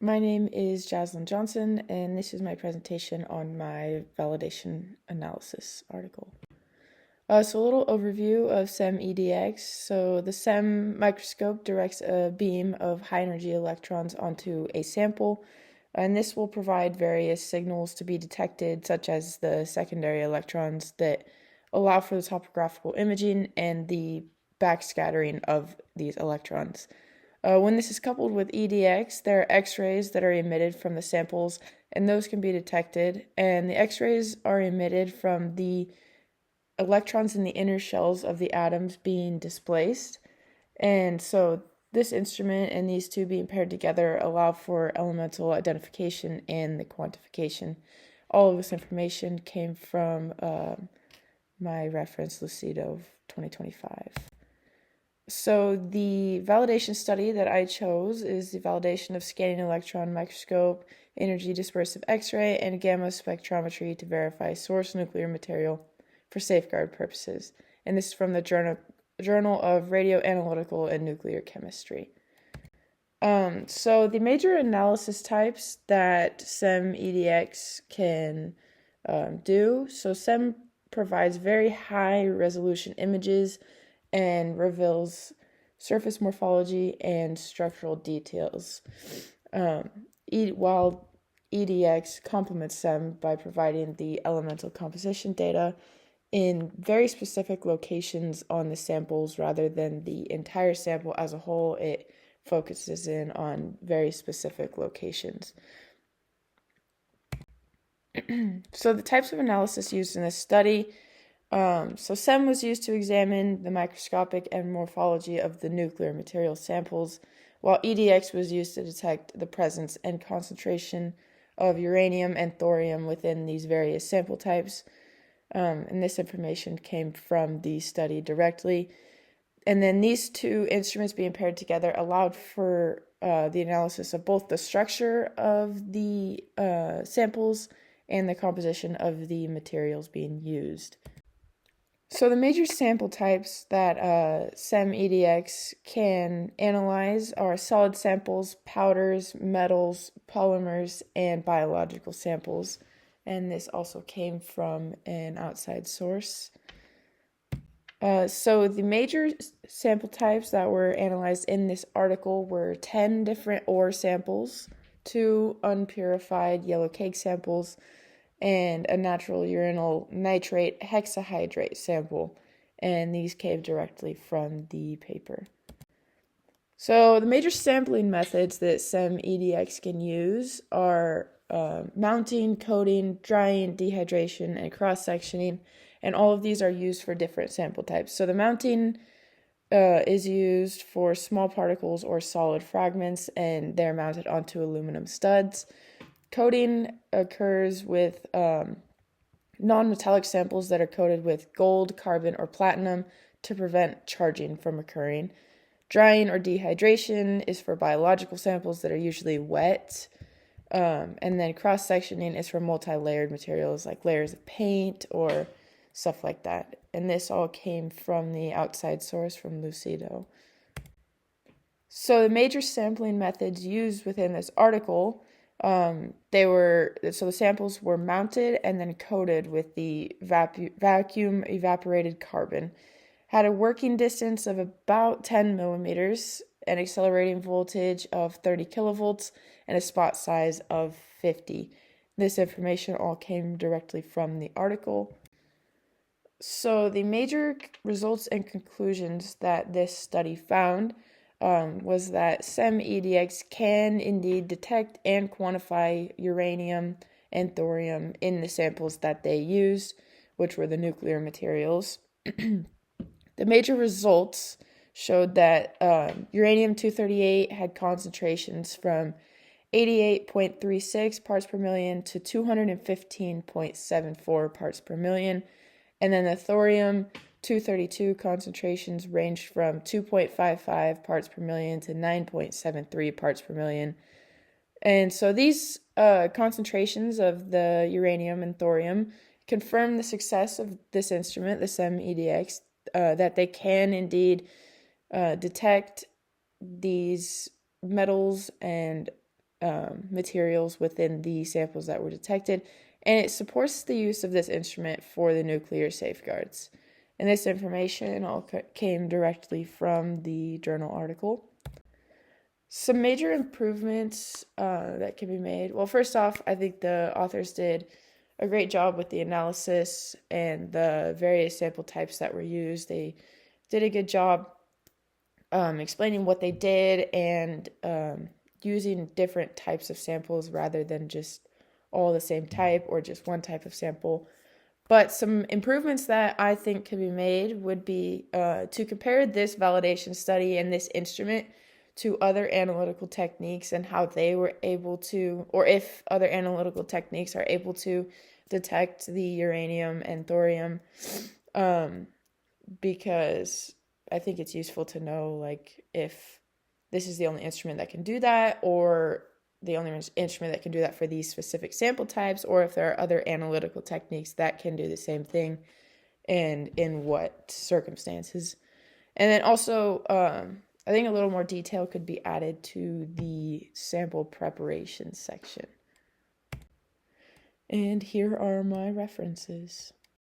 My name is Jaslyn Johnson, and this is my presentation on my validation analysis article. So a little overview of SEM-EDX. So the SEM microscope directs a beam of high-energy electrons onto a sample, and this will provide various signals to be detected, such as the secondary electrons that allow for the topographical imaging and the backscattering of these electrons. When this is coupled with EDX, there are X-rays that are emitted from the samples, and those can be detected. And the X-rays are emitted from the electrons in the inner shells of the atoms being displaced. And so this instrument and these two being paired together allow for elemental identification and the quantification. All of this information came from my reference Lucido 2025. So the validation study that I chose is the validation of scanning electron microscope, energy dispersive X-ray, and gamma spectrometry to verify source nuclear material for safeguard purposes. And this is from the Journal of Radioanalytical and Nuclear Chemistry. So the major analysis types that SEM-EDX can do. So SEM provides very high resolution images and reveals surface morphology and structural details, while EDX complements SEM by providing the elemental composition data in very specific locations on the samples rather than the entire sample as a whole. It focuses in on very specific locations. So the types of analysis used in this study. So SEM was used to examine the microscopic and morphology of the nuclear material samples, while EDX was used to detect the presence and concentration of uranium and thorium within these various sample types. And this information came from the study directly. And then these two instruments being paired together allowed for the analysis of both the structure of the samples and the composition of the materials being used. So the major sample types that SEM-EDX can analyze are solid samples, powders, metals, polymers, and biological samples. And this also came from an outside source. So the major sample types that were analyzed in this article were 10 different ore samples, 2 unpurified yellow cake samples, and a natural uranyl nitrate hexahydrate sample, and these came directly from the paper. So the major sampling methods that SEM-EDX can use are mounting, coating, drying, dehydration, and cross-sectioning, and all of these are used for different sample types. So the mounting is used for small particles or solid fragments, and they're mounted onto aluminum studs. Coating occurs with non-metallic samples that are coated with gold, carbon, or platinum to prevent charging from occurring. Drying or dehydration is for biological samples that are usually wet. And then cross-sectioning is for multi-layered materials like layers of paint or stuff like that. And this all came from the outside source from Lucido. So the major sampling methods used within this article, the samples were mounted and then coated with the vacuum evaporated carbon, had a working distance of about 10 millimeters, an accelerating voltage of 30 kilovolts, and a spot size of 50. This information all came directly from the article. So the major results and conclusions that this study found was that SEM-EDX can indeed detect and quantify uranium and thorium in the samples that they used, which were the nuclear materials. The major results showed that uranium-238 had concentrations from 88.36 parts per million to 215.74 parts per million, and then the thorium-232 concentrations ranged from 2.55 parts per million to 9.73 parts per million. And so these concentrations of the uranium and thorium confirm the success of this instrument, the SEM-EDX, that they can indeed detect these metals and materials within the samples that were detected, and it supports the use of this instrument for the nuclear safeguards. And this information all came directly from the journal article. Some major improvements that can be made. Well, first off, I think the authors did a great job with the analysis and the various sample types that were used. They did a good job explaining what they did and using different types of samples rather than just all the same type or just one type of sample. But some improvements that I think could be made would be to compare this validation study and this instrument to other analytical techniques and how they were able to, or if other analytical techniques are able to detect the uranium and thorium, because I think it's useful to know, like, if this is the only instrument that can do that, or the only instrument that can do that for these specific sample types, or if there are other analytical techniques that can do the same thing, and in what circumstances. And then also, I think a little more detail could be added to the sample preparation section. And here are my references.